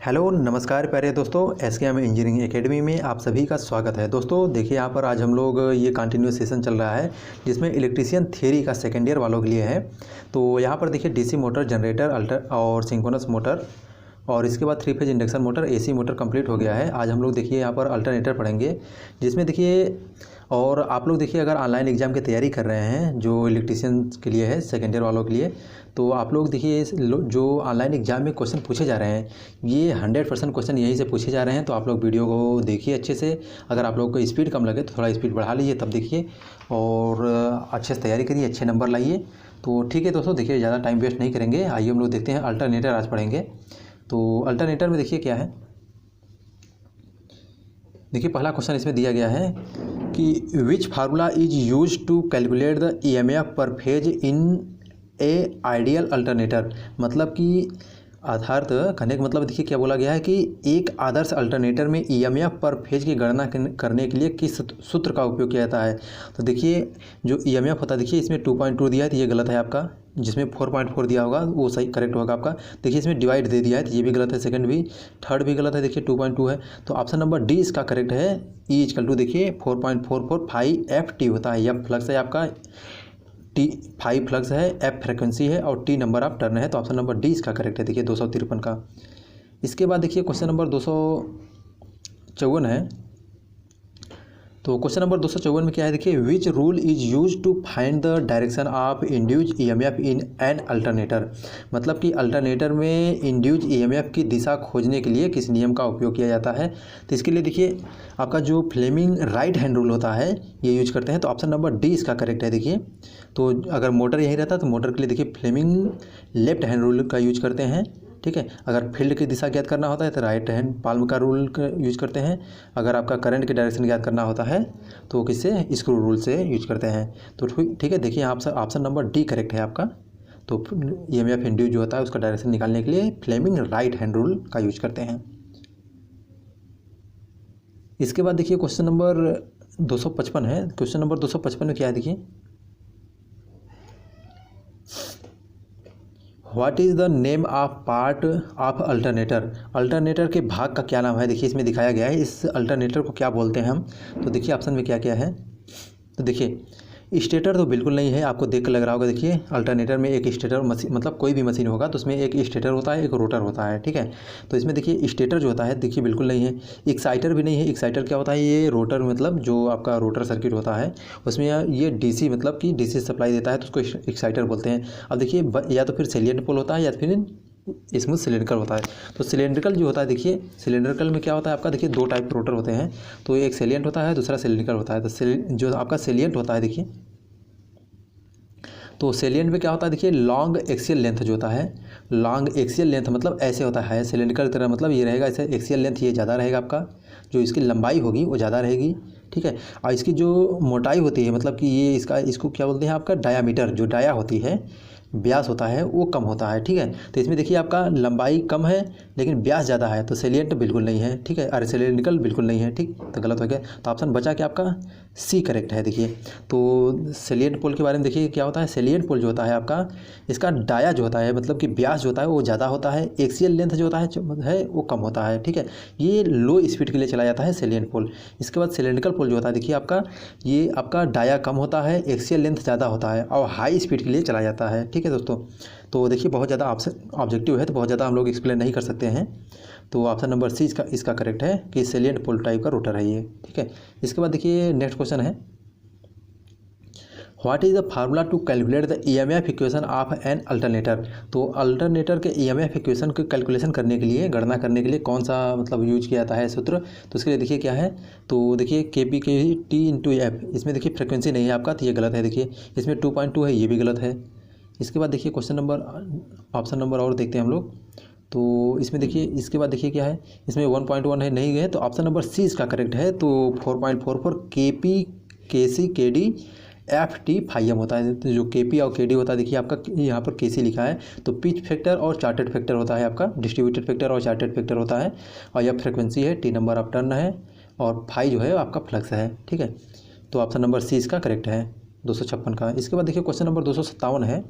Hello नमस्कार प्यारे दोस्तों, एसकेएम इंजीनियरिंग एकेडमी में आप सभी का स्वागत है। दोस्तों देखिए, यहाँ पर आज हम लोग ये कंटिन्यूस सेशन चल रहा है जिसमें इलेक्ट्रीशियन थ्योरी का सेकेंड ईयर वालों के लिए है। तो यहाँ पर देखिए डीसी मोटर, जनरेटर, अल्टर और सिंक्रोनस मोटर और इसके बाद 3 phase induction motor, AC motor complete हो गया है। आज हम लोग देखिए यहाँ पर अल्टरनेटर पढ़ेंगे, जिसमें देखिए और आप लोग देखिए अगर ऑनलाइन एग्ज़ाम की तैयारी कर रहे हैं जो इलेक्ट्रीशियन के लिए है, सेकेंड ईयर वालों के लिए, तो आप लोग देखिए जो ऑनलाइन एग्ज़ाम में क्वेश्चन पूछे जा रहे हैं ये 100% क्वेश्चन यहीं से पूछे जा रहे हैं। तो आप लोग वीडियो को देखिए अच्छे से। अगर आप लोग को स्पीड कम लगे तो थोड़ा स्पीड बढ़ा लीजिए, तब देखिए और अच्छे से तैयारी करिए, अच्छे नंबर लाइए। तो ठीक है दोस्तों, देखिए ज़्यादा टाइम वेस्ट नहीं करेंगे। आइए हम लोग देखते हैं अल्टरनेटर आज पढ़ेंगे। तो अल्टरनेटर में देखिए क्या है, देखिए पहला क्वेश्चन इसमें दिया गया है कि which formula is use to calculate the EMF per phase in a ideal alternator. मतलब कि आधार्थ कहने का मतलब देखिए क्या बोला गया है कि एक आदर्श अल्टरनेटर में ईएमएफ पर फेज की गणना करने के लिए किस सूत्र का उपयोग किया जाता है। तो देखिए जो ईएमएफ होता है, देखिए इसमें 2.2 दिया है तो ये गलत है आपका। जिसमें 4.4 दिया होगा वो सही करेक्ट होगा आपका। देखिए इसमें डिवाइड दे दिया है तो ये भी गलत है, सेकंड भी, थर्ड भी गलत है। देखिए 2.2 है तो ऑप्शन नंबर डी इसका करेक्ट है। ई इक्वल टू देखिए 4.445 FT होता है। एफ फ्लक्स है आपका, टी 5 फ्लक्स है, एफ फ्रिक्वेंसी है और टी नंबर ऑफ टर्न है। तो ऑप्शन नंबर डी इसका करेक्ट है। देखिए 253 का। इसके बाद देखिए क्वेश्चन नंबर 254 है। तो क्वेश्चन नंबर 254 में क्या है, देखिए which rule is use to find the direction of induced EMF in an alternator. मतलब कि अल्टरनेटर में इंड्यूज ईएमएफ की दिशा खोजने के लिए किस नियम का उपयोग किया जाता है। तो इसके लिए देखिए आपका जो फ्लेमिंग राइट हैंड रूल होता है ये यूज करते हैं। तो ऑप्शन नंबर डी इसका करेक्ट है। देखिए तो अगर मोटर यही रहता तो मोटर के लिए देखिए फ्लेमिंग लेफ्ट हैंड रूल का यूज करते हैं। ठीक है, अगर फील्ड की दिशा ज्ञात करना होता है तो राइट हैंड पाल्म का रूल यूज करते हैं। अगर आपका करंट की डायरेक्शन ज्ञात करना होता है तो किससे, स्क्रू रूल से यूज करते हैं। तो ठीक है, देखिए ऑप्शन नंबर डी करेक्ट है आपका। तो ईएमएफ इंड्यूस जो होता है उसका डायरेक्शन निकालने के लिए फ्लेमिंग राइट हैंड रूल का यूज करते हैं। इसके बाद देखिए क्वेश्चन नंबर 255 है। क्वेश्चन नंबर 255 में क्या है, देखिए what is the name of part of alternator. Alternator के भाग का क्या नाम है, देखिए इसमें दिखाया गया है। इस अल्टरनेटर को क्या बोलते हैं हम। तो देखिए ऑप्शन में क्या क्या है। तो देखिए स्टेटर तो बिल्कुल नहीं है, आपको देख कर लग रहा होगा। देखिए अल्टरनेटर में एक स्टेटर मशीन, मतलब कोई भी मशीन होगा तो उसमें एक स्टेटर होता है, एक रोटर होता है। ठीक है, तो इसमें देखिए स्टेटर जो होता है देखिए बिल्कुल नहीं है। एक्साइटर भी नहीं है। एक्साइटर क्या होता है, ये रोटर, मतलब जो आपका रोटर सर्किट होता है उसमें ये डीसी, मतलब कि डीसी सप्लाई देता है तो उसको एक्साइटर बोलते हैं। अब देखिए या तो फिर सेलिएंट पोल होता है या फिर स्मूथ सिलेंड्रिकल होता है। तो सिलेंड्रिकल जो होता है, देखिए सिलेंड्रिकल में क्या होता है आपका, देखिए 2 टाइप के रोटर होते हैं। तो एक सेलिएंट होता है, दूसरा सिलेंड्रिकल होता है। तो जो आपका सेलिएंट होता है, देखिए तो सेलिएंट में क्या होता है, देखिए लॉन्ग एक्सियल लेंथ जो होता है, लॉन्ग एक्सियल लेंथ मतलब ऐसे होता है। सिलेंड्रिकल की तरह मतलब ये रहेगा ऐसे, एक्सियल लेंथ ये ज़्यादा रहेगा आपका, जो इसकी लंबाई होगी वो ज़्यादा रहेगी। ठीक है, और इसकी जो मोटाई होती है, मतलब कि ये इसको क्या बोलते हैं आपका, डायामीटर, जो डाया होती है, व्यास होता है वो कम होता है। ठीक है, तो इसमें देखिए आपका लंबाई कम है लेकिन व्यास ज़्यादा है। तो सेलिएंट बिल्कुल नहीं है। ठीक है, अरे सिलेंड्रिकल बिल्कुल नहीं है। ठीक, तो गलत हो गया। तो ऑप्शन बचा कि आपका सी करेक्ट है। देखिए तो सेलिएंट पोल के बारे में देखिए क्या होता है। सेलिएंट पोल जो होता है आपका, इसका डाया जो होता है, मतलब कि व्यास जो होता है वो ज़्यादा होता है, एक्सियल लेंथ जो होता है वो कम होता है। ठीक है, ये लो स्पीड के लिए चला जाता है सेलिएंट पोल। इसके बाद सिलेंड्रिकल पोल जो होता है, देखिए आपका ये आपका डाया कम होता है, एक्सियल लेंथ ज़्यादा होता है और हाई स्पीड के लिए चला जाता है। ठीक है दोस्तों, तो देखिए बहुत ज़्यादा ऑब्जेक्टिव है तो बहुत ज़्यादा हम लोग एक्सप्लेन नहीं कर सकते हैं। तो ऑप्शन नंबर सी इसका करेक्ट है कि सेलिएंट पोल टाइप का रोटर है ये। ठीक है, इसके बाद देखिए नेक्स्ट क्वेश्चन है, what is the formula to calculate the EMF equation of an alternator. तो अल्टरनेटर के ईएमएफ इक्वेशन को कैलकुलेशन करने के लिए, गणना करने के लिए कौन सा मतलब यूज किया जाता है सूत्र। तो इसके लिए देखिए क्या है, तो देखिए KP के T इंटू एफ। इसमें देखिए फ्रिक्वेंसी नहीं है आपका तो ये गलत है। देखिए इसमें 2.2 है, ये भी गलत है। इसके बाद देखिए क्वेश्चन नंबर, ऑप्शन नंबर और देखते हैं हम लोग। तो इसमें देखिए इसके बाद देखिए क्या है, इसमें 1.1 है, नहीं है। तो ऑप्शन नंबर सी इसका करेक्ट है। तो 4.44 KP KC KD FT फाइम होता है। तो जो KP और KD होता है, देखिए आपका यहाँ पर KC लिखा है। तो पिच फैक्टर और चार्टेड फैक्टर होता है आपका, डिस्ट्रीब्यूटेड फैक्टर और चार्टेड फैक्टर होता है। और यह फ्रिक्वेंसी है, टी नंबर ऑफ टर्न है और फाई जो है आपका फ्लक्स है। ठीक है, तो ऑप्शन नंबर सी इसका करेक्ट है 256 का। इसके बाद देखिए क्वेश्चन नंबर 257 है,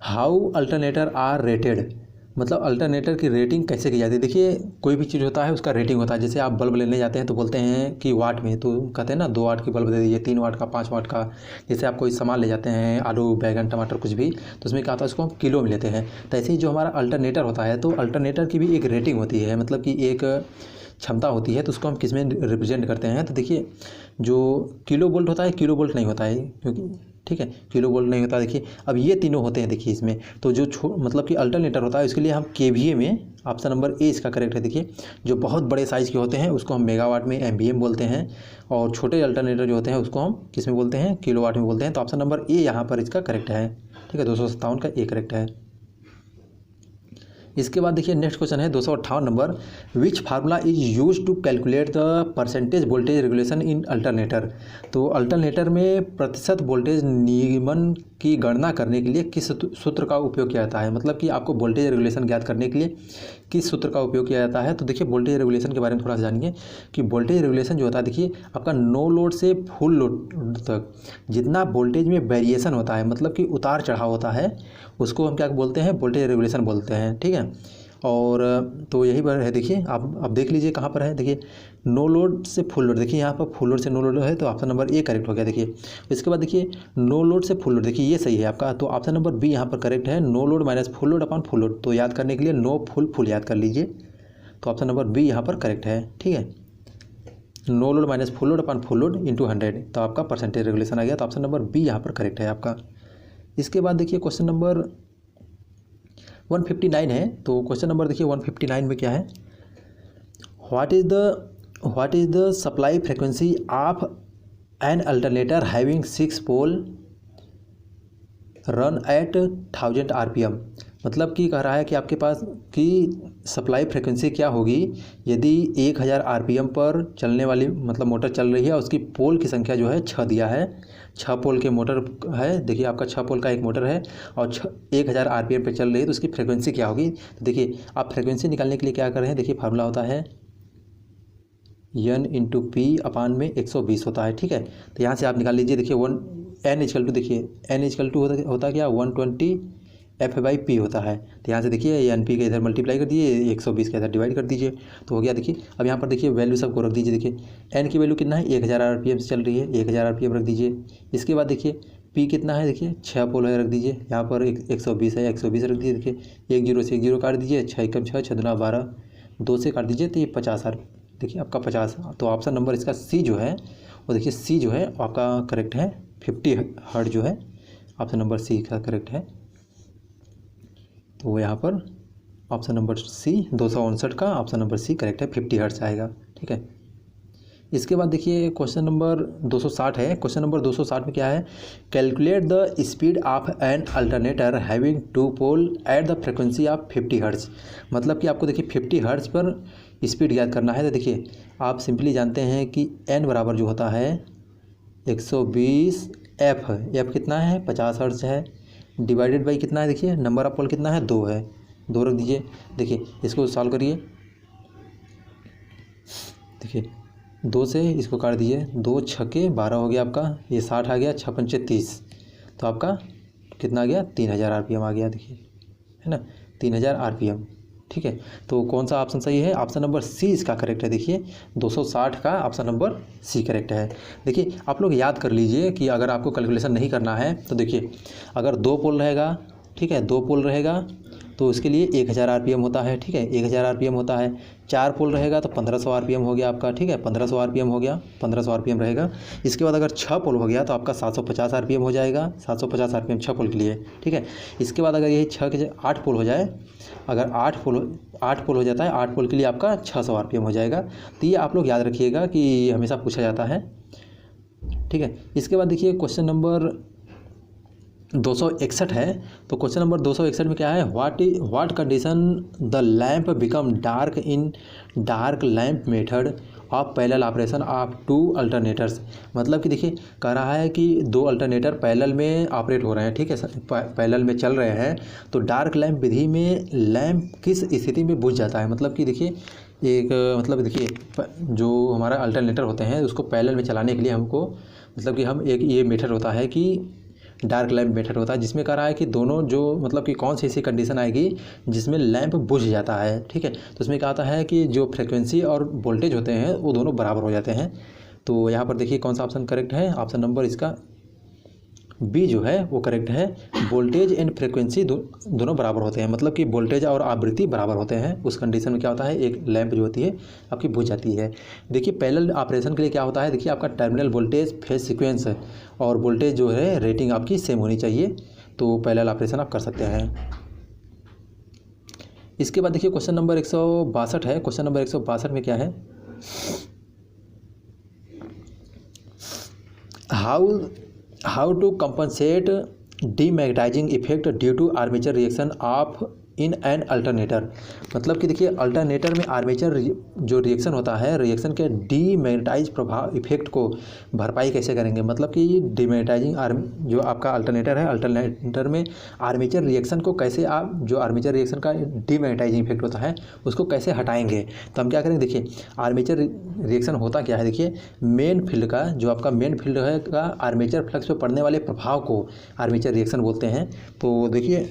हाउ अल्टरनेटर आर रेटेड। मतलब अल्टरनेटर की रेटिंग कैसे की जाती है। देखिए कोई भी चीज़ होता है उसका रेटिंग होता है। जैसे आप बल्ब लेने जाते हैं तो बोलते हैं कि वाट में, तो कहते हैं ना 2 वाट की बल्ब दे दीजिए, 3 वाट का, 5 वाट का। जैसे आप कोई सामान ले जाते हैं, आलू बैगन टमाटर कुछ भी, तो उसमें क्या होता है उसको हम किलो में लेते हैं। तो ऐसे ही जो हमारा अल्टरनेटर होता है, तो अल्टरनेटर की भी एक रेटिंग होती है, मतलब कि एक क्षमता होती है, तो उसको हम किस में रिप्रेजेंट करते हैं। तो देखिए जो किलो वोल्ट होता है, किलो वोल्ट नहीं होता है, क्योंकि ठीक है किलो वोल्ट नहीं होता। देखिए अब ये तीनों होते हैं देखिए इसमें, तो जो मतलब कि अल्टरनेटर होता है उसके लिए हम केवीए में, ऑप्शन नंबर ए इसका करेक्ट है। देखिए जो बहुत बड़े साइज़ के होते हैं उसको हम मेगावाट में एमवीएम बोलते हैं, और छोटे अल्टरनेटर जो होते हैं उसको हम किस में बोलते हैं, किलोवाट में बोलते हैं। तो ऑप्शन नंबर ए यहाँ पर इसका करेक्ट है। ठीक है, 257 का ए करेक्ट है। इसके बाद देखिए नेक्स्ट क्वेश्चन है 258 number, which formula is use to calculate the percentage voltage regulation in alternator. तो अल्टरनेटर में प्रतिशत वोल्टेज नियमन की गणना करने के लिए किस सूत्र का उपयोग किया जाता है। मतलब कि आपको वोल्टेज रेगुलेशन ज्ञात करने के लिए किस सूत्र का उपयोग किया जाता है। तो देखिए वोल्टेज रेगुलेशन के बारे में थोड़ा सा जानिए कि वोल्टेज रेगुलेशन जो होता है, देखिए आपका नो लोड से फुल लोड तक जितना वोल्टेज में वेरिएशन होता है, मतलब कि उतार चढ़ाव होता है, उसको हम क्या बोलते हैं, वोल्टेज रेगुलेशन बोलते हैं। ठीक है, और तो यही पर है। देखिए आप अब देख लीजिए कहाँ पर है। देखिए नो लोड से फुल लोड, देखिए यहाँ पर फुल लोड से नो लोड है, तो ऑप्शन नंबर ए करेक्ट हो गया। देखिए इसके बाद देखिए नो लोड से फुल लोड, देखिए ये सही है आपका, तो ऑप्शन नंबर बी यहाँ पर करेक्ट है। No load minus full load upon full load, तो याद करने के लिए नो फुल फुल याद कर लीजिए, तो ऑप्शन नंबर बी यहाँ पर करेक्ट है। ठीक है, no load minus full load upon full load into 100, तो आपका परसेंटेज रेगुलेशन आ गया, तो ऑप्शन नंबर बी यहाँ पर करेक्ट है आपका। इसके बाद देखिए क्वेश्चन नंबर 159 है, तो क्वेश्चन नंबर देखिए 159 में क्या है, what is the supply frequency of an alternator having 6 pole run at 1000 RPM। मतलब कि कह रहा है कि आपके पास की सप्लाई फ्रीक्वेंसी क्या होगी यदि 1000 RPM पर चलने वाली मतलब मोटर चल रही है, और उसकी पोल की संख्या जो है 6 दिया है, 6 पोल के मोटर है। देखिए आपका 6 पोल का एक मोटर है और 1000 RPM पे चल रही है, तो उसकी फ्रीक्वेंसी क्या होगी। तो देखिए आप फ्रीक्वेंसी निकालने के लिए क्या कर रहे हैं, देखिए फार्मूला होता है n इंटू पी अपान में 120 होता है। ठीक है, तो यहाँ से आप निकाल लीजिए। देखिए n इजकल टू, देखिए n इजकल टू होता क्या, 120 F/P होता है। तो यहाँ से देखिए एन पी के इधर मल्टीप्लाई कर दीजिए, 120 के इधर डिवाइड कर दीजिए, तो हो गया। देखिए अब यहाँ पर देखिए वैल्यू सबको रख दीजिए। देखिए n की वैल्यू कितना है, 1000 RPM से चल रही है, 1000 RPM रख दीजिए। इसके बाद देखिए p कितना है, देखिए 6 पोल है, रख दीजिए। यहाँ पर 120 है, 120 रख दीजिए। देखिए 1 0 से 1 0 काट दीजिए, 6 एकम 6, 6 दूना 12, 2 से काट दीजिए, तो ये 50 देखिए आपका 50। तो ऑप्शन नंबर इसका सी जो है वो देखिए सी जो है आपका करेक्ट है, 50 हर्ट्ज जो है ऑप्शन नंबर सी का करेक्ट है। तो यहाँ पर ऑप्शन नंबर सी 259 का ऑप्शन नंबर सी करेक्ट है, 50 हर्ट्ज आएगा। ठीक है, इसके बाद देखिए क्वेश्चन नंबर 260 है। क्वेश्चन नंबर 260 में क्या है, calculate the speed of an alternator having 2 pole at the frequency of 50 hertz. मतलब कि आपको देखिए 50 हर्ट्ज पर स्पीड याद करना है। तो देखिए आप सिंपली जानते हैं कि n बराबर जो होता है 120 f कितना है, 50 हर्ट्ज है, डिवाइडेड बाई कितना है, देखिए नंबर ऑफ पोल कितना है, 2 है, 2 रख दीजिए। देखिए इसको सॉल्व करिए, देखिए 2 से इसको काट दीजिए, 2 छक्के 12 हो गया आपका, ये 60 आ गया, 6 पंचे 30, तो आपका कितना आ गया, 3000 RPM आ गया। देखिए है ना, 3000 RPM। ठीक है, तो कौन सा ऑप्शन सही है, ऑप्शन नंबर सी इसका करेक्ट है। देखिए 260 का ऑप्शन नंबर सी करेक्ट है। देखिए आप लोग याद कर लीजिए कि अगर आपको कैलकुलेशन नहीं करना है तो देखिए अगर 2 पोल रहेगा, ठीक है 2 पोल रहेगा तो उसके लिए 1000 RPM होता है। ठीक है, 1000 RPM होता है। 4 पोल रहेगा तो 1500 RPM हो गया आपका। ठीक है, 1500 RPM हो गया, 1500 RPM रहेगा। इसके बाद अगर 6 पोल हो गया तो आपका 750 RPM हो जाएगा, 750 RPM 6 पोल के लिए। ठीक है, इसके बाद अगर यही 6 के 8 पोल हो जाए, अगर 8 पोल हो जाता है, 8 पोल के लिए आपका 600 RPM हो जाएगा। तो ये आप लोग याद रखिएगा कि हमेशा पूछा जाता है। ठीक है, इसके बाद देखिए क्वेश्चन नंबर 261 है। तो क्वेश्चन नंबर 261 में क्या है, what condition the lamp become dark in dark lamp method of parallel operation of 2 alternators. मतलब कि देखिए कह रहा है कि 2 अल्टरनेटर पैरेलल में ऑपरेट हो रहे हैं। ठीक है, पैरेलल में चल रहे हैं, तो डार्क लैंप विधि में लैंप किस स्थिति में बुझ जाता है। मतलब कि देखिए एक मतलब देखिए जो हमारा अल्टरनेटर होते हैं उसको पैरेलल में चलाने के लिए हमको मतलब कि हम एक ये मेथड होता है कि डार्क लैंप मेथड होता है, जिसमें कह रहा है कि दोनों जो मतलब कि कौन सी ऐसी कंडीशन आएगी जिसमें लैंप बुझ जाता है, ठीक है। तो इसमें क्या आता है कि जो फ्रिक्वेंसी और वोल्टेज होते हैं वो दोनों बराबर हो जाते हैं। तो यहाँ पर देखिए कौन सा ऑप्शन करेक्ट है, ऑप्शन नंबर इसका बी जो है वो करेक्ट है। वोल्टेज एंड फ्रिक्वेंसी दोनों बराबर होते हैं, मतलब कि वोल्टेज और आवृत्ति बराबर होते हैं। उस कंडीशन में क्या होता है, एक लैंप जो होती है आपकी बुझ जाती है। देखिए पैरेलल ऑपरेशन के लिए क्या होता है, देखिए आपका टर्मिनल वोल्टेज, फेज सीक्वेंस और वोल्टेज जो है रेटिंग आपकी सेम होनी चाहिए, तो पैरेलल ऑपरेशन आप कर सकते हैं। इसके बाद देखिए क्वेश्चन नंबर 162 है। क्वेश्चन नंबर 162 में क्या है, how to compensate demagnetizing effect due to armature reaction of in an alternator. मतलब कि देखिए अल्टरनेटर में आर्मेचर जो रिएक्शन होता है, रिएक्शन के डीमैग्नेटाइज प्रभाव इफेक्ट को भरपाई कैसे करेंगे। मतलब कि डीमैग्नेटाइजिंग जो आपका अल्टरनेटर है, अल्टरनेटर में आर्मेचर रिएक्शन को कैसे आप, जो आर्मेचर रिएक्शन का डीमैग्नेटाइजिंग इफेक्ट होता है उसको कैसे हटाएंगे। तो हम क्या करेंगे, देखिए आर्मेचर रिएक्शन होता क्या है, देखिए मेन फील्ड का, जो आपका मेन फील्ड है का आर्मेचर फ्लक्स पर पड़ने वाले प्रभाव को आर्मेचर रिएक्शन बोलते हैं। तो देखिए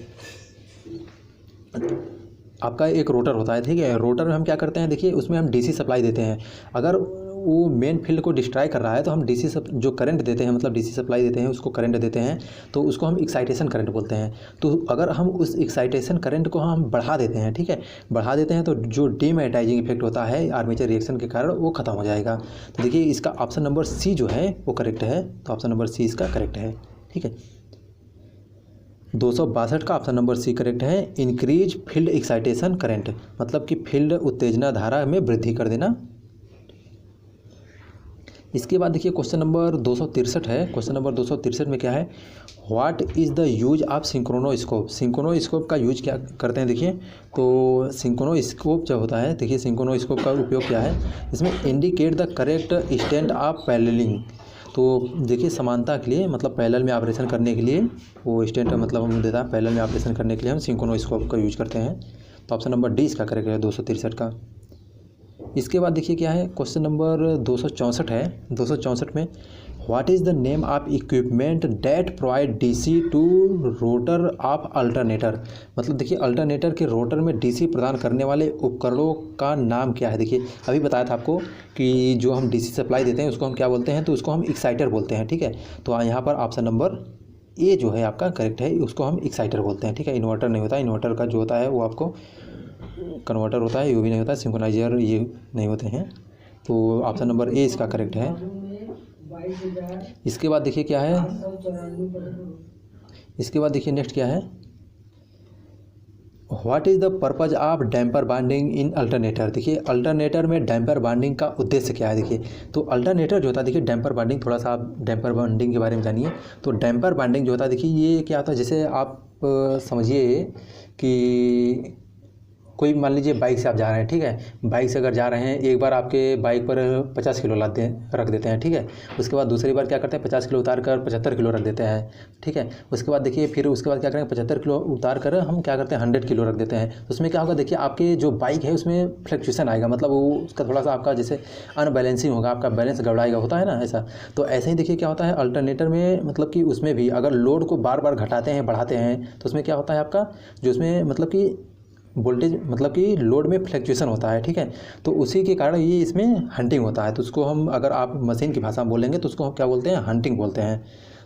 आपका एक रोटर होता है, ठीक है। रोटर में हम क्या करते हैं, देखिए उसमें हम डीसी सप्लाई देते हैं। अगर वो मेन फील्ड को डिस्ट्रॉय कर रहा है तो हम डीसी जो करंट देते हैं, मतलब डीसी सप्लाई देते हैं, उसको करंट देते हैं, तो उसको हम एक्साइटेशन करंट बोलते हैं। तो अगर हम उस एक्साइटेशन करंट को हम बढ़ा देते हैं, ठीक है, बढ़ा देते हैं, तो जो डीमैग्नेटाइजिंग इफेक्ट होता है आर्मेचर रिएक्शन के कारण वो खत्म हो जाएगा। तो देखिए इसका ऑप्शन नंबर सी जो है वो करेक्ट है। तो ऑप्शन नंबर सी इसका करेक्ट है, ठीक है। 262 का ऑप्शन नंबर सी करेक्ट है। इंक्रीज फील्ड एक्साइटेशन करंट, मतलब कि फील्ड उत्तेजना धारा में वृद्धि कर देना। इसके बाद देखिए क्वेश्चन नंबर 263 है। क्वेश्चन नंबर 263 में क्या है, what is the use of synchronoscope. Synchronoscope का यूज क्या करते हैं, देखिए तो सिंक्रोनोस्कोप जो होता है, देखिए सिंक्रोनोस्कोप का उपयोग क्या है, इसमें indicate the correct stand of paralleling. तो देखिए समानता के लिए, मतलब पैरेलल में ऑपरेशन करने के लिए वो स्टैंड का मतलब हम देता है, पैरेलल में ऑपरेशन करने के लिए हम सिंक्रोनोस्कोप का यूज करते हैं। तो ऑप्शन नंबर डी इसका करेक्ट है 263 का। इसके बाद देखिए क्या है, क्वेश्चन नंबर 264 है। 264 में what is the name of equipment that provide DC to rotor of alternator. मतलब देखिए अल्टरनेटर के रोटर में डीसी प्रदान करने वाले उपकरणों का नाम क्या है। देखिए अभी बताया था आपको कि जो हम डीसी सप्लाई देते हैं उसको हम क्या बोलते हैं, तो उसको हम एक्साइटर बोलते हैं, ठीक है। तो यहाँ पर ऑप्शन नंबर ए जो है आपका करेक्ट है, उसको हम एक्साइटर बोलते हैं, ठीक है। इन्वर्टर नहीं होता, इन्वर्टर का जो होता है वो आपको कन्वर्टर होता है, ये भी नहीं होता, सिंक्रोनाइजर ये नहीं होते हैं। तो ऑप्शन नंबर ए इसका करेक्ट है। इसके बाद देखिए क्या है, इसके बाद देखिए नेक्स्ट क्या है, what is the purpose of damper binding in alternator. देखिए अल्टरनेटर में डैम्पर बाइंडिंग का उद्देश्य क्या है। देखिए तो अल्टरनेटर जो होता है, देखिए डैम्पर बाइंडिंग, थोड़ा सा आप डैम्पर बाइंडिंग के बारे में जानिए। तो डैम्पर बाइंडिंग जो होता है, देखिए ये क्या होता है, जैसे आप समझिए कि कोई मान लीजिए बाइक से आप जा रहे हैं, ठीक है, बाइक से अगर जा रहे हैं, एक बार आपके बाइक पर 50 किलो रख देते हैं, ठीक है। उसके बाद दूसरी बार क्या करते हैं, 50 किलो उतार कर 75 किलो रख देते हैं, ठीक है। उसके बाद देखिए फिर उसके बाद क्या करेंगे, 75 किलो उतार कर हम क्या करते हैं 100 किलो रख देते हैं। तो उसमें क्या होगा, देखिए आपके जो बाइक है उसमें फ्लक्चुएशन आएगा, मतलब वो उसका थोड़ा सा आपका जैसे अनबैलेंसिंग होगा, आपका बैलेंस गड़बड़ाएगा, होता है ना ऐसा। तो ऐसे ही देखिए क्या होता है अल्टरनेटर में, मतलब कि उसमें भी अगर लोड को बार बार घटाते हैं बढ़ाते हैं तो उसमें क्या होता है आपका, जो उसमें मतलब कि वोल्टेज, मतलब कि लोड में फ्लक्चुएशन होता है, ठीक है। तो उसी के कारण ये इसमें हंटिंग होता है। तो उसको हम, अगर आप मशीन की भाषा में बोलेंगे तो उसको हम क्या बोलते हैं, हंटिंग बोलते हैं।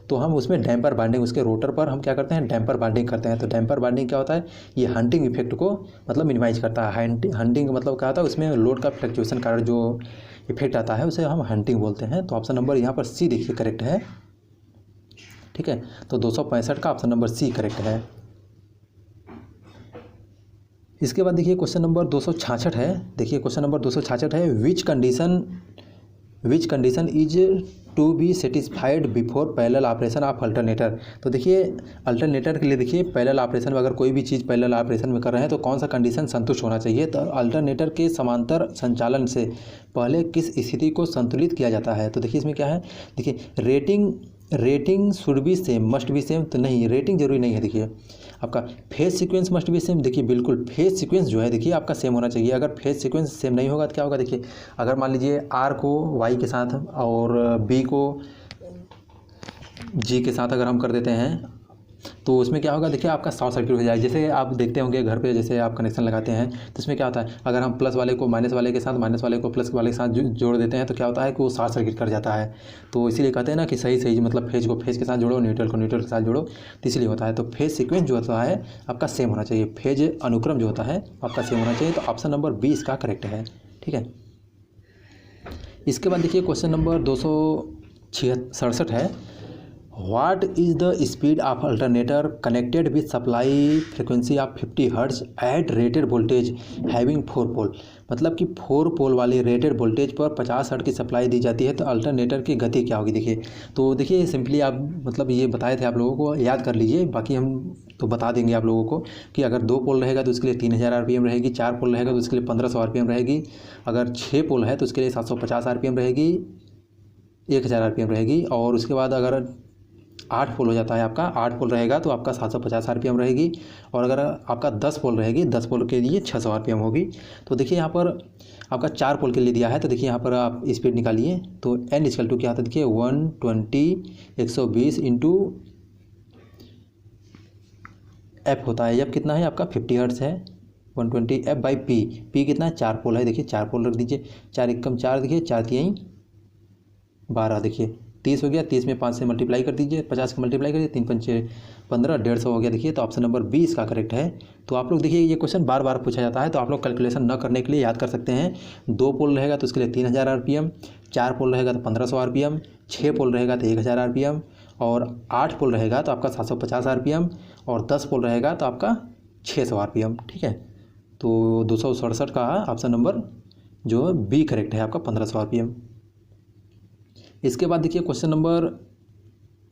तो हम उसमें डैम्पर बाइंडिंग, उसके रोटर पर हम क्या करते हैं, डैम्पर बाइंडिंग करते हैं। तो डैम्पर बाइंडिंग क्या होता है, ये हंटिंग इफेक्ट को मतलब मिनिमाइज करता है। हंटिंग मतलब क्या होता है, उसमें लोड का फ्लक्चुएशन कारण जो इफेक्ट आता है उसे हम हंटिंग बोलते हैं। तो ऑप्शन नंबर यहाँ पर सी देखिए करेक्ट है, ठीक है। तो 265 का ऑप्शन नंबर सी करेक्ट है। इसके बाद देखिए क्वेश्चन नंबर 266 है। देखिए क्वेश्चन नंबर 266 है, which condition is to be satisfied before parallel operation of alternator. तो देखिए अल्टरनेटर के लिए, देखिए पैरेलल ऑपरेशन में अगर कोई भी चीज़ पैरेलल ऑपरेशन में कर रहे हैं तो कौन सा कंडीशन संतुष्ट होना चाहिए। तो अल्टरनेटर के समांतर संचालन से पहले किस स्थिति को संतुलित किया जाता है। तो देखिए इसमें क्या है, देखिए rating should be same, must be same. तो नहीं, रेटिंग जरूरी नहीं है। देखिए आपका phase sequence must be same. देखिए बिल्कुल फेज सीक्वेंस जो है देखिए आपका सेम होना चाहिए। अगर फेज सीक्वेंस सेम नहीं होगा तो क्या होगा, देखिए अगर मान लीजिए आर को वाई के साथ और बी को जी के साथ अगर हम कर देते हैं तो उसमें क्या होगा, देखिए आपका शॉर्ट सर्किट हो जाएगा। जैसे आप देखते होंगे घर पे, जैसे आप कनेक्शन लगाते हैं तो इसमें क्या होता है, अगर हम प्लस वाले को माइनस वाले के साथ, माइनस वाले को प्लस वाले के साथ जोड़ देते हैं तो क्या होता है कि वो शॉर्ट सर्किट कर जाता है। तो इसीलिए कहते हैं ना कि सही मतलब फेज को फेज के साथ जोड़ो, न्यूट्रल को न्यूट्रल के साथ जोड़ो, तो इसलिए होता है। तो फेज सीक्वेंस जो होता है आपका सेम होना चाहिए, फेज अनुक्रम जो होता है आपका सेम होना चाहिए। तो ऑप्शन नंबर 20 का करेक्ट है, ठीक है। इसके बाद देखिए क्वेश्चन नंबर 267 है, what is the speed of alternator connected with supply frequency of 50 hertz at rated voltage having 4 pole. मतलब कि 4 पोल वाले रेटेड वोल्टेज पर 50 हर्ट्ज की सप्लाई दी जाती है तो अल्टरनेटर की गति क्या होगी। देखिए तो देखिए सिंपली आप मतलब ये बताए थे, आप लोगों को याद कर लीजिए, बाकी हम तो बता देंगे आप लोगों को कि अगर 2 पोल रहेगा तो उसके लिए 3000 RPM रहेगी, 4 पोल रहेगा तो उसके लिए 1500 RPM रहेगी, अगर 6 पोल है तो उसके लिए 750 RPM रहेगी, 1000 RPM रहेगी, और उसके बाद अगर 8 पोल हो जाता है आपका, 8 पोल रहेगा तो आपका 750 RPM रहेगी, और अगर आपका 10 पोल रहेगी, 10 पोल के लिए 600 RPM होगी। तो देखिए यहाँ पर आपका 4 पोल के लिए दिया है, तो देखिए यहाँ पर आप स्पीड निकालिए तो n इक्वल टू क्या होता है, देखिए 120 इंटू एफ होता है। एफ कितना है आपका 50 हर्ट्ज है, 120 F बाई पी कितना है, 4 पोल है, देखिए 4 पोल रख दीजिए, 4 एकम 4, देखिए 4 तिहाई 12, देखिए 30 हो गया, 30 में 5 से मल्टीप्लाई कर दीजिए, 50 का मल्टीप्लाई करिए, 3 पंचे 15, 150 हो गया। देखिए तो ऑप्शन नंबर 20 का करेक्ट है। तो आप लोग देखिए ये क्वेश्चन बार बार पूछा जाता है, तो आप लोग कैलकुलेशन न करने के लिए याद कर सकते हैं। 2 पोल रहेगा तो उसके लिए 3000 RPM, 4 पोल रहेगा तो 1500 RPM, 6 पोल रहेगा तो 1000 RPM, और 8 पोल रहेगा तो आपका 750 RPM, और 10 पोल रहेगा तो आपका 600 RPM, ठीक है। तो 267 का ऑप्शन नंबर जो बी करेक्ट है आपका 1500 RPM। इसके बाद देखिए क्वेश्चन नंबर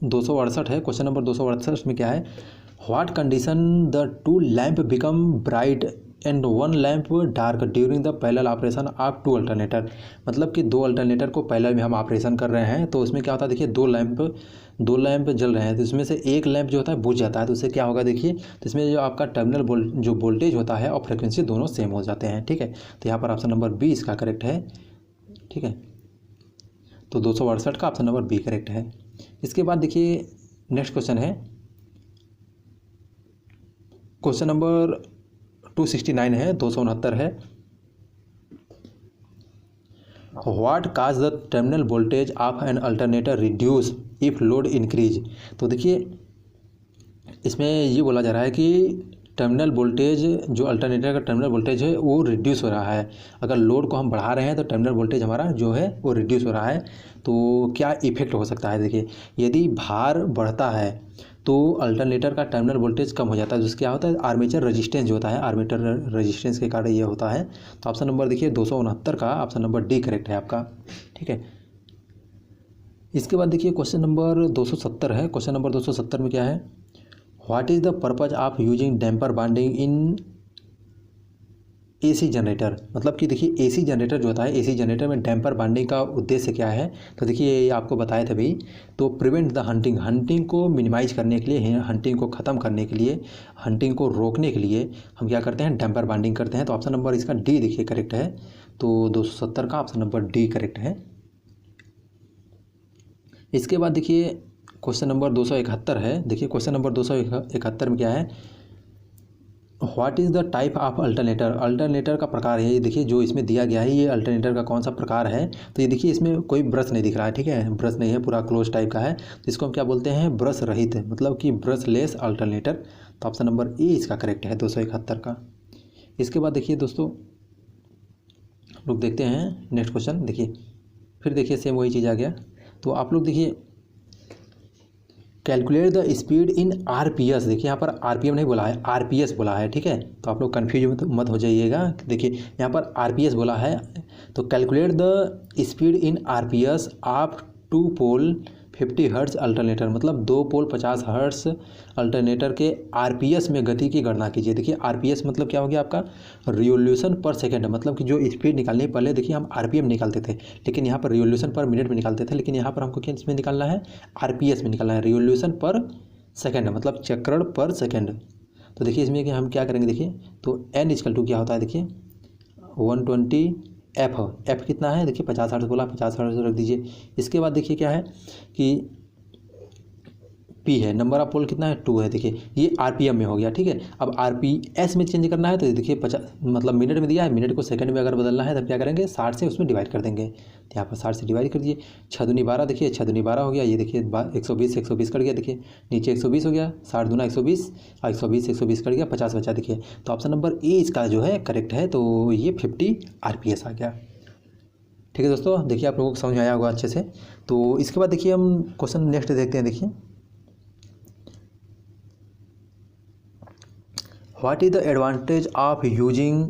268 है। क्वेश्चन नंबर 268 में क्या है, what condition the 2 lamp become bright and 1 lamp dark during the parallel operation of 2 alternator. मतलब कि 2 अल्टरनेटर को पैरेलल में हम ऑपरेशन कर रहे हैं, तो उसमें क्या होता है, देखिए 2 लैंप जल रहे हैं, तो इसमें से एक लैंप जो होता है बुझ जाता है, तो उससे क्या होगा, देखिए तो इसमें जो आपका टर्मिनल जो वोल्टेज होता है और फ्रिक्वेंसी दोनों सेम हो जाते हैं, ठीक है। तो यहाँ पर ऑप्शन नंबर 20 का करेक्ट है, ठीक है। तो 268 का ऑप्शन नंबर बी करेक्ट है। इसके बाद देखिए नेक्स्ट क्वेश्चन है, क्वेश्चन नंबर 269 है, 269 है, what cause the terminal voltage of an alternator reduce if load increase. तो देखिए इसमें ये बोला जा रहा है कि टर्मिनल वोल्टेज जो अल्टरनेटर का टर्मिनल वोल्टेज है वो रिड्यूस हो रहा है। अगर लोड को हम बढ़ा रहे हैं तो टर्मिनल वोल्टेज हमारा जो है वो रिड्यूस हो रहा है। तो क्या इफेक्ट हो सकता है, देखिए यदि भार बढ़ता है तो अल्टरनेटर का टर्मिनल वोल्टेज कम हो जाता है, जिससे क्या होता है आर्मेचर रेजिस्टेंस जो होता है, आर्मेचर रेजिस्टेंस के कारण ये होता है। तो ऑप्शन नंबर देखिए 269 का ऑप्शन नंबर डी करेक्ट है आपका, ठीक है। इसके बाद देखिए क्वेश्चन नंबर 270 है। क्वेश्चन नंबर 270 में क्या है, what is the purpose of using damper binding in AC generator. मतलब कि देखिए AC जनरेटर जो होता है, AC जनरेटर में डैम्पर बाइंडिंग का उद्देश्य क्या है, तो देखिए ये आपको बताए थे भाई। तो प्रिवेंट द हंटिंग को मिनिमाइज करने के लिए, हंटिंग को ख़त्म करने के लिए, हंटिंग को रोकने के लिए हम क्या करते हैं, डैम्पर बाइंडिंग करते हैं। तो ऑप्शन नंबर इसका डी देखिए करेक्ट है। तो 270 का ऑप्शन नंबर डी करेक्ट है। इसके बाद देखिए क्वेश्चन नंबर 271 है। देखिए क्वेश्चन नंबर 271 में क्या है, what is the type of alternator. Alternator का प्रकार है, ये देखिए जो इसमें दिया गया है ये अल्टरनेटर का कौन सा प्रकार है। तो ये देखिए इसमें कोई ब्रश नहीं दिख रहा है, ठीक है, ब्रश नहीं है, पूरा क्लोज टाइप का है। तो इसको हम क्या बोलते हैं, ब्रश रहित, मतलब कि ब्रश लेस अल्टरनेटर। तो ऑप्शन नंबर ए इसका करेक्ट है 271 का। इसके बाद देखिए दोस्तों हम लोग देखते हैं नेक्स्ट क्वेश्चन। देखिए फिर देखिए सेम वही चीज़ आ गया। तो आप लोग देखिए calculate the speed in RPS। देखिए यहाँ पर RPM नहीं बोला है, RPS बोला है, ठीक है। तो आप लोग कन्फ्यूज मत हो जाइएगा। देखिए यहाँ पर RPS बोला है, तो calculate the speed in RPS of 2 pole 50 hertz alternator. मतलब 2 पोल 50 हर्ट्ज अल्टरनेटर के RPS में गति की गणना कीजिए। देखिए RPS मतलब क्या हो गया आपका, रिवोल्यूशन पर सेकेंड। मतलब कि जो स्पीड निकालने पहले देखिए हम RPM निकालते थे, लेकिन यहाँ पर रिवोल्यूशन पर मिनट में निकालते थे, लेकिन यहाँ पर हमको क्या इसमें निकालना है, RPS में निकालना है, रिवोल्यूशन पर सेकेंड, मतलब चक्रण पर सेकेंड। तो देखिए इसमें कि हम क्या करेंगे, देखिए तो n इक्वल टू क्या होता है, देखिए 120 एफ कितना है, देखिए 50 हर्ट्ज बोला, 50 हर्ट्ज रख दीजिए। इसके बाद देखिए क्या है कि पी है, नंबर ऑफ पोल कितना है 2 है। देखिए ये आरपीएम में हो गया, ठीक है। अब आरपीएस में चेंज करना है तो देखिए 50 मतलब मिनट में दिया है, मिनट को सेकंड में अगर बदलना है तब क्या करेंगे 60 से उसमें डिवाइड कर देंगे। तो यहाँ पर 60 से डिवाइड कर दिए, 6 दूनी 12, देखिए 6 दूनी 12 हो गया, ये देखिए 120 से 120 कट गया, देखिए नीचे 120 हो गया, 60 दूना 120 और 120 से 120 कट गया, 50 बचा। देखिए तो ऑप्शन नंबर ए इसका जो है करेक्ट है, तो ये 50 आरपीएस आ गया। ठीक है दोस्तों, देखिए आप लोगों को समझ में आया होगा अच्छे से। तो इसके बाद देखिए हम क्वेश्चन नेक्स्ट देखते हैं। देखिए what is the advantage of using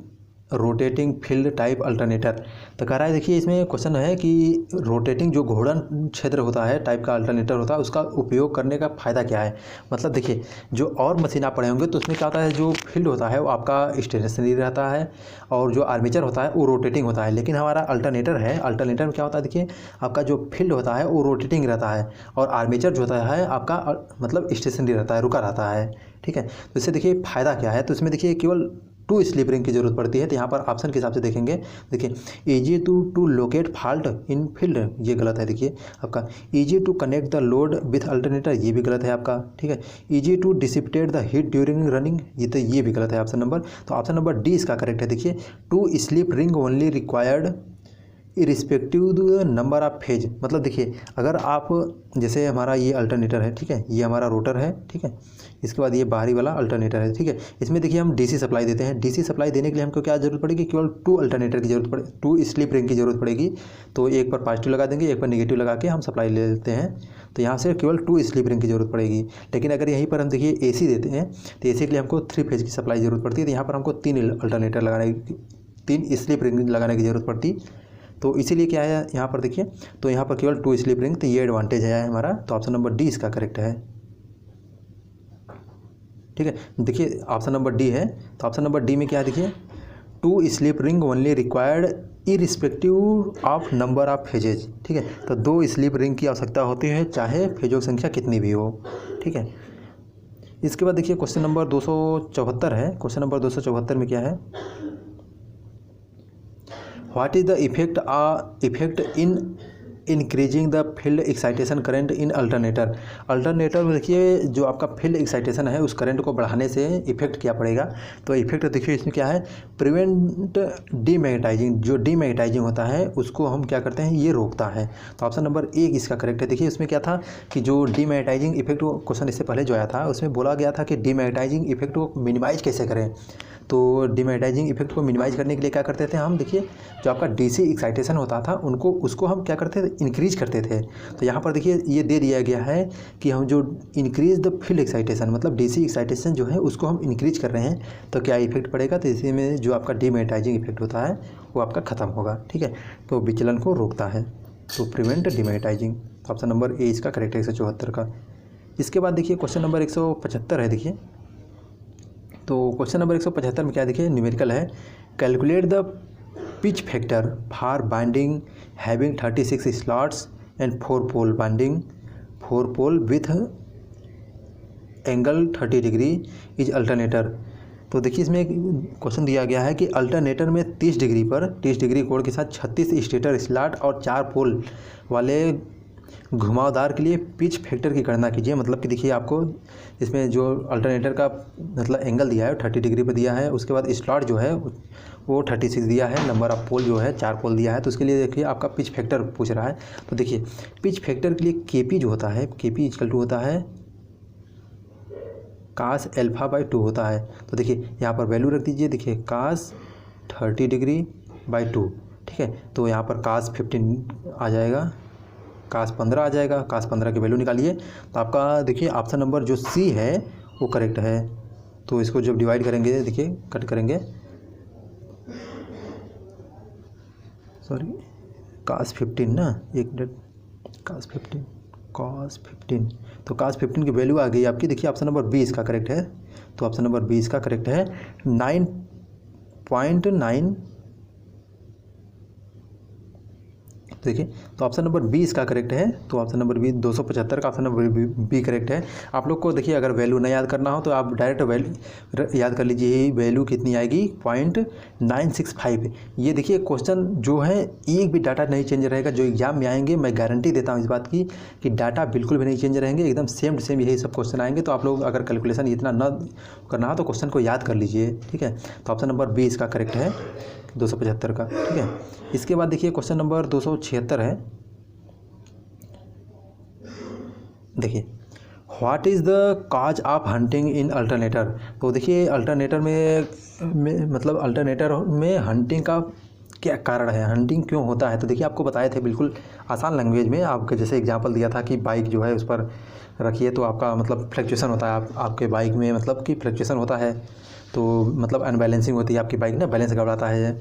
rotating field type alternator. तो कह रहा है देखिए इसमें क्वेश्चन है कि रोटेटिंग जो घूर्णन क्षेत्र होता है टाइप का अल्टरनेटर होता है उसका उपयोग करने का फ़ायदा क्या है। मतलब देखिए जो और मशीन आप पढ़े होंगे तो उसमें क्या होता है, जो फील्ड होता है वो आपका स्टेशनरी रहता है और जो आर्मेचर होता है वो रोटेटिंग होता है। लेकिन हमारा अल्टरनेटर है, अल्टरनेटर में क्या होता है, देखिए आपका जो फील्ड होता है वो रोटेटिंग रहता है और आर्मेचर जो होता है आपका मतलब स्टेशनरी रहता है, रुका रहता है। ठीक है, तो इससे देखिए फ़ायदा क्या है, तो इसमें देखिए केवल 2 स्लिप रिंग की जरूरत पड़ती है। तो यहाँ पर ऑप्शन के हिसाब से देखेंगे, देखिए easy to locate fault in field, ये गलत है। देखिए आपका easy to connect the load with alternator, ये भी गलत है आपका। ठीक है, easy to dissipate the heat during running, ये भी गलत है ऑप्शन नंबर। तो ऑप्शन नंबर डी इसका करेक्ट है। देखिए 2 slip ring only required irrespective the number of phase. मतलब देखिए अगर आप जैसे हमारा ये अल्टरनेटर है, ठीक है, ये हमारा रोटर है, ठीक है, इसके बाद ये बाहरी वाला अल्टरनेटर है, ठीक है। इसमें देखिए हम डीसी सप्लाई देते हैं, डीसी सप्लाई देने के लिए हमको क्या जरूरत पड़ेगी, केवल 2 अल्टरनेटर की जरूरत पड़े 2 स्लिप रिंग की जरूरत पड़ेगी। तो एक पर पॉजिटिव लगा देंगे, एक पर नेगेटिव लगा के हम सप्लाई ले लेते हैं। तो यहाँ से केवल 2 स्लिप रिंग की जरूरत पड़ेगी। लेकिन अगर यहीं पर हम देखिए एसी देते हैं तो एसी के लिए हमको 3 फेज की सप्लाई जरूरत पड़ती है। तो यहाँ पर हमको 3 अल्टरनेटर लगाने 3 स्लिप रिंग लगाने की जरूरत पड़ती। तो इसीलिए क्या है यहाँ पर देखिए, तो यहाँ पर केवल 2 स्लिप रिंग, तो ये एडवांटेज है हमारा। तो ऑप्शन नंबर डी इसका करेक्ट है। ठीक है, देखिए ऑप्शन नंबर डी है। तो ऑप्शन नंबर डी में क्या है, देखिए 2 slip ring only required irrespective of number of phases. ठीक है, तो 2 स्लिप रिंग की आवश्यकता होती है चाहे फेजों की संख्या कितनी भी हो। ठीक है, इसके बाद देखिए क्वेश्चन नंबर 274 है। क्वेश्चन नंबर 274 में क्या है, what is the effect in increasing the field excitation current in alternator. Alternator में देखिए जो आपका फील्ड एक्साइटेशन है उस करंट को बढ़ाने से इफेक्ट क्या पड़ेगा। तो इफेक्ट देखिए इसमें क्या है, प्रिवेंट डीमैग्नेटाइजिंग, जो डीमैग्नेटाइजिंग होता है उसको हम क्या करते हैं, ये रोकता है। तो ऑप्शन नंबर ए इसका करेक्ट है। देखिए इसमें क्या था कि जो डीमैग्नेटाइजिंग इफेक्ट क्वेश्चन इससे पहले जो आया था उसमें बोला गया था कि डीमैग्नेटाइजिंग इफेक्ट को मिनिमाइज कैसे करें। तो डीमैग्नेटाइजिंग इफेक्ट को मिनिमाइज करने के लिए क्या करते थे हम, देखिए जो आपका डीसी एक्साइटेशन होता था उसको हम क्या करते थे, इंक्रीज करते थे। तो यहाँ पर देखिए ये दे दिया गया है कि हम जो इंक्रीज द फील्ड एक्साइटेशन, मतलब डीसी एक्साइटेशन जो है उसको हम इंक्रीज कर रहे हैं तो क्या इफेक्ट पड़ेगा, तो इसी में जो आपका डीमैग्नेटाइजिंग इफेक्ट होता है वो आपका खत्म होगा। ठीक है, तो विचलन को रोकता है, तो prevent demagnetising. Option number A इसका करेक्ट है 174 का। इसके बाद देखिए क्वेश्चन नंबर 175 है। देखिए तो क्वेश्चन नंबर 175 में क्या देखिए न्यूमेरिकल है, calculate the pitch factor for winding having 36 slots and 4 pole winding 4 pole with angle 30 degree is alternator. तो देखिए इसमें एक क्वेश्चन दिया गया है कि अल्टरनेटर में 30 डिग्री पर 30 डिग्री कोण के साथ 36 स्टेटर स्लॉट और 4 पोल वाले घुमावदार के लिए पिच फैक्टर की गणना कीजिए। मतलब कि देखिए आपको इसमें जो अल्टरनेटर का मतलब एंगल दिया है 30 डिग्री पर दिया है, उसके बाद स्लॉट जो है वो 36 दिया है, नंबर ऑफ पोल जो है 4 पोल दिया है। तो उसके लिए देखिए आपका पिच फैक्टर पूछ रहा है। तो देखिए पिच फैक्टर के लिए केपी जो होता है, केपी इक्वल टू होता है कास एल्फा बाई 2 होता है। तो देखिए यहाँ पर वैल्यू रख दीजिए, देखिए कास 30 डिग्री बाई 2। ठीक है, तो यहाँ पर कास 15 आ जाएगा, कास 15 आ जाएगा, कास 15 की वैल्यू निकालिए। तो आपका देखिए ऑप्शन नंबर जो सी है वो करेक्ट है। तो इसको जब डिवाइड करेंगे, देखिए कट करेंगे, सॉरी कास 15 ना, एक मिनट, कास 15, तो कास 15 की वैल्यू आ गई आपकी। देखिए ऑप्शन नंबर बी इसका करेक्ट है। तो ऑप्शन नंबर बी इसका करेक्ट है 9.9 देखिए, तो ऑप्शन नंबर बी इसका करेक्ट है। तो ऑप्शन नंबर बी 275 का ऑप्शन नंबर बी करेक्ट है। आप लोग को देखिए अगर वैल्यू नहीं याद करना हो तो आप डायरेक्ट वैल्यू याद कर लीजिए, वैल्यू कितनी आएगी 0.965। ये देखिए क्वेश्चन जो है एक भी डाटा नहीं चेंज रहेगा, जो एग्जाम में आएंगे मैं गारंटी देता हूँ इस बात की कि डाटा बिल्कुल भी नहीं चेंज रहेंगे, एकदम सेम टू सेम यही सब क्वेश्चन आएंगे। तो आप लोग अगर कैलकुलेशन इतना न करना हो तो क्वेश्चन को याद कर लीजिए, ठीक है। तो ऑप्शन नंबर बी इसका करेक्ट है 275 का, ठीक है। इसके बाद देखिए क्वेश्चन नंबर 276 है। देखिए, what is the cause of hunting in alternator. तो देखिए अल्टरनेटर में मतलब अल्टरनेटर में हंटिंग का क्या कारण है, हंटिंग क्यों होता है। तो देखिए आपको बताए थे बिल्कुल आसान लैंग्वेज में, आपके जैसे एग्जांपल दिया था कि बाइक जो है उस पर रखिए तो आपका मतलब फ्लक्चुएशन होता है, आपके बाइक में मतलब कि फ्लक्चुएशन होता है, तो मतलब अनबैलेंसिंग होती है आपकी बाइक ना, बैलेंस गड़बड़ाता है।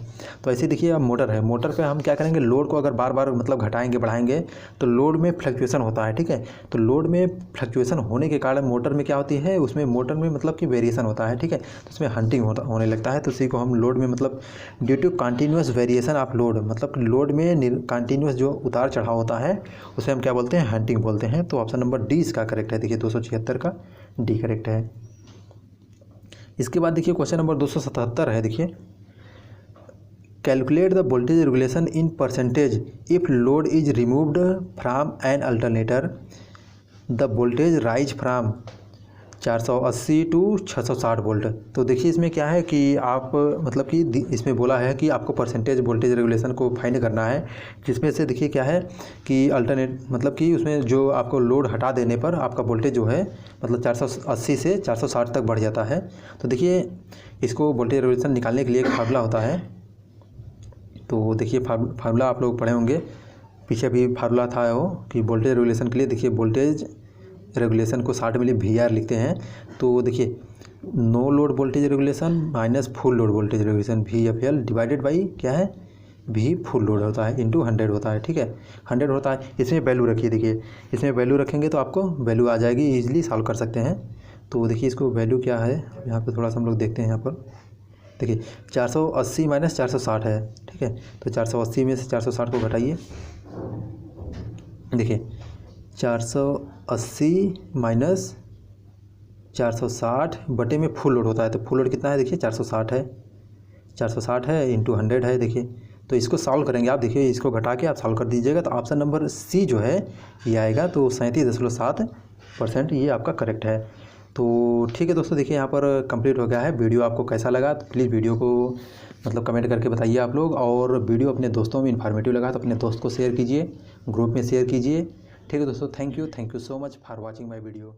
तो ऐसे देखिए अब मोटर है, मोटर पे हम क्या करेंगे, लोड को अगर बार बार मतलब घटाएंगे बढ़ाएंगे तो लोड में फ्लक्चुएशन होता है, ठीक है। तो लोड में फ्लक्चुएशन होने के कारण मोटर में क्या होती है, उसमें मोटर में मतलब कि वेरिएशन होता है, ठीक है। तो उसमें हंटिंग होने लगता है। तो इसी को हम लोड में मतलब due to continuous variation of load, मतलब लोड में कंटिन्यूस जो उतार चढ़ाव होता है उसे हम क्या बोलते हैं, हंटिंग बोलते हैं। तो ऑप्शन नंबर डी इसका करेक्ट है। देखिए 276 का डी करेक्ट है। इसके बाद देखिए क्वेश्चन नंबर 277 है। देखिए, calculate the voltage regulation in percentage if load is removed from an alternator, the voltage rise from 480 to 660 volt. तो देखिए इसमें क्या है कि आप मतलब कि इसमें बोला है कि आपको परसेंटेज वोल्टेज रेगुलेशन को फाइंड करना है, जिसमें से देखिए क्या है कि अल्टरनेट मतलब कि उसमें जो आपको लोड हटा देने पर आपका वोल्टेज जो है मतलब 480 से 460 तक बढ़ जाता है। तो देखिए इसको वोल्टेज रेगुलेशन निकालने के लिए एक फार्मूला होता है। तो देखिए फार्मूला आप लोग पढ़े होंगे, पीछे भी फार्मूला था वो कि वोल्टेज रेगुलेशन के लिए देखिए वोल्टेज रेगुलेशन को 60 मिली VR लिखते हैं। तो देखिए no load voltage regulation minus full load voltage regulation VFL divided by क्या है, V फुल लोड होता है इंटू 100 होता है, ठीक है। 100 होता है, इसमें वैल्यू रखिए। देखिए इसमें वैल्यू रखेंगे तो आपको वैल्यू आ जाएगी, ईजिली सॉल्व कर सकते हैं। तो देखिए इसको वैल्यू क्या है यहाँ पर थोड़ा सा हम लोग देखते हैं। यहाँ पर देखिए 480 माइनस 460 है, ठीक है। तो 480 में से 460 को घटाइए। देखिए 480 माइनस 460 बटे में फुल लोड होता है, तो फुल लोड कितना है देखिए 460 है, 460 है इंटू 100 है। देखिए तो इसको सॉल्व करेंगे आप, देखिए इसको घटा के आप सॉल्व कर दीजिएगा तो ऑप्शन नंबर सी जो है ये आएगा। तो 37.7% ये आपका करेक्ट है। तो ठीक है दोस्तों, देखिए यहाँ पर कंप्लीट हो गया है। वीडियो आपको कैसा लगा तो प्लीज़ वीडियो को मतलब कमेंट करके बताइए आप लोग, और वीडियो अपने दोस्तों में इन्फॉर्मेटिव लगा तो अपने दोस्त को शेयर कीजिए, ग्रुप में शेयर कीजिए। ठीक है दोस्तों, thank you so much for watching my video.